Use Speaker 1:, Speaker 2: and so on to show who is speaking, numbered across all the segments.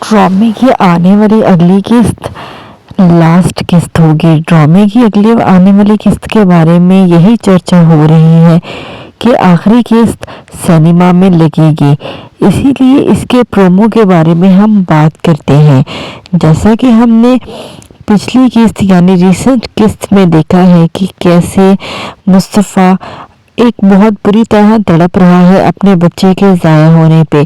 Speaker 1: ड्रामे की आने वाली अगली किस्त लास्ट किस्त होगी। ड्रामे की अगली आने वाली किस्त के बारे में यही चर्चा हो रही है कि आखिरी किस्त सिनेमा में लगेगी, इसीलिए इसके प्रोमो के बारे में हम बात करते हैं। जैसा कि हमने पिछली किस्त यानी रिसेंट किस्त में देखा है कि कैसे मुस्तफ़ा एक बहुत बुरी तरह तड़प रहा है अपने बच्चे के ज़ाया होने पे।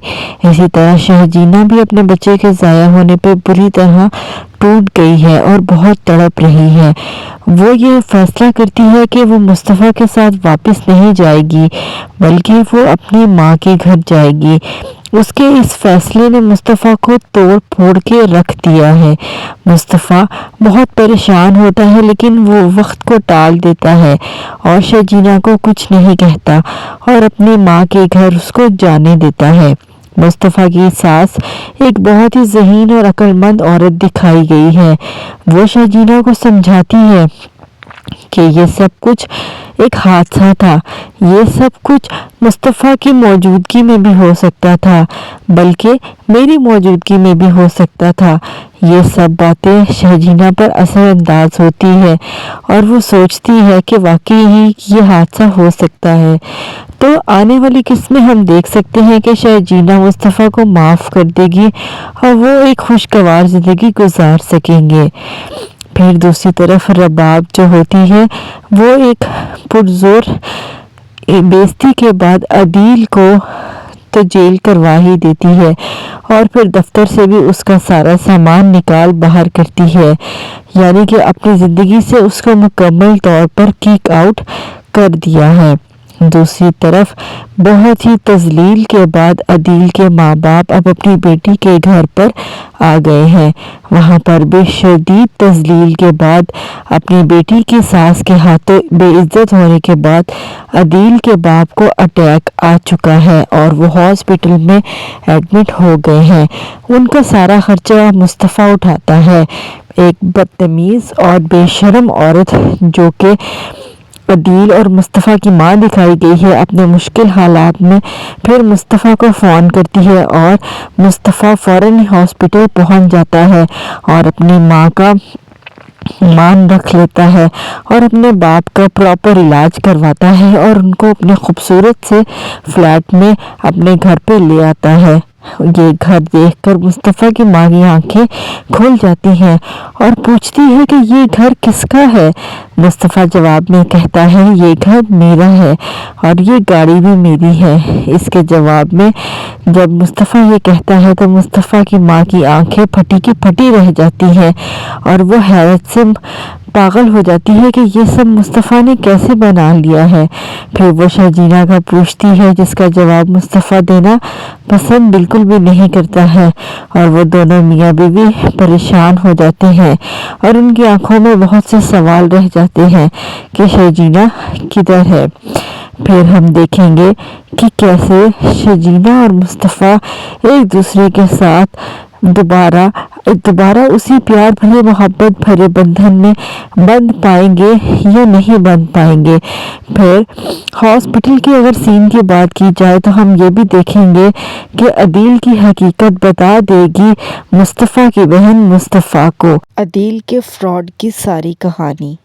Speaker 1: इसी तरह शहजीना भी अपने बच्चे के ज़ाया होने पे बुरी तरह टूट गई है और बहुत तड़प रही है। वो ये फैसला करती है कि वो मुस्तफ़ा के साथ वापस नहीं जाएगी, बल्कि वो अपनी माँ के घर जाएगी। उसके इस फैसले ने मुस्तफ़ा को तोड़ फोड़ के रख दिया है। मुस्तफ़ा बहुत परेशान होता है, लेकिन वो वक्त को टाल देता है और शहजीना को कुछ नहीं कहता और अपनी माँ के घर उसको जाने देता है। मुस्तफ़ा की सास एक बहुत ही ज़हीन और अक्लमंद औरत दिखाई गई है। वो शहजीना को समझाती है कि ये सब कुछ एक हादसा था, ये सब कुछ मुस्तफ़ा की मौजूदगी में भी हो सकता था, बल्कि मेरी मौजूदगी में भी हो सकता था। ये सब बातें शहजीना पर असरअंदाज होती है और वो सोचती है कि वाकई ही ये हादसा हो सकता है। तो आने वाली किस्त में हम देख सकते हैं कि शहजीना मुस्तफ़ा को माफ़ कर देगी और वो एक खुशगवार ज़िंदगी गुजार सकेंगे। फिर दूसरी तरफ रबाब जो होती है वो एक पुरजोर बेइज्जती के बाद अदील को तो जेल करवा ही देती है और फिर दफ्तर से भी उसका सारा सामान निकाल बाहर करती है, यानी कि अपनी ज़िंदगी से उसको मुकम्मल तौर पर किक आउट कर दिया है। दूसरी तरफ बहुत ही तजलील के बाद अदील के माँ बाप अब अपनी बेटी के घर पर आ गए हैं। वहाँ पर भी शदीद तजलील के बाद अपनी बेटी की सास के हाथों बेइज्जत होने के बाद अदील के बाप को अटैक आ चुका है और वो हॉस्पिटल में एडमिट हो गए हैं। उनका सारा खर्चा मुस्तफ़ा उठाता है। एक बदतमीज़ और बेशरम औरत जो कि अदील और मुस्तफ़ा की माँ दिखाई गई है, अपने मुश्किल हालात में फिर मुस्तफ़ा को फ़ोन करती है और मुस्तफ़ा फ़ौरन हॉस्पिटल पहुंच जाता है और अपनी माँ का मान रख लेता है और अपने बाप का प्रॉपर इलाज करवाता है और उनको अपने खूबसूरत से फ्लैट में अपने घर पे ले आता है। ये घर देखकर मुस्तफ़ा की माँ की आंखें खुल जाती हैं और पूछती है कि ये घर किसका है। मुस्तफ़ा जवाब में कहता है ये घर मेरा है और ये गाड़ी भी मेरी है। इसके जवाब में जब मुस्तफ़ा ये कहता है तो मुस्तफ़ा की माँ की आंखें फटी की फटी रह जाती हैं और वो हैरत से पागल हो जाती है कि ये सब मुस्तफ़ा ने कैसे बना लिया है। फिर वो शहजीना का पूछती है, जिसका जवाब मुस्तफ़ा देना पसंद बिल्कुल भी नहीं करता है और वो दोनों मियाँ बीवी परेशान हो जाते हैं और उनकी आंखों में बहुत से सवाल रह जाते हैं कि शहजीना किधर है। फिर हम देखेंगे कि कैसे शहजीना और मुस्तफ़ा एक दूसरे के साथ दोबारा उसी प्यार भरे मोहब्बत भरे बंधन में बंध पाएंगे या नहीं बंध पाएंगे। फिर हॉस्पिटल के अगर सीन की बात की जाए तो हम ये भी देखेंगे कि अदील की हकीकत बता देगी मुस्तफ़ा की बहन मुस्तफ़ा को अदील के फ्रॉड की सारी कहानी।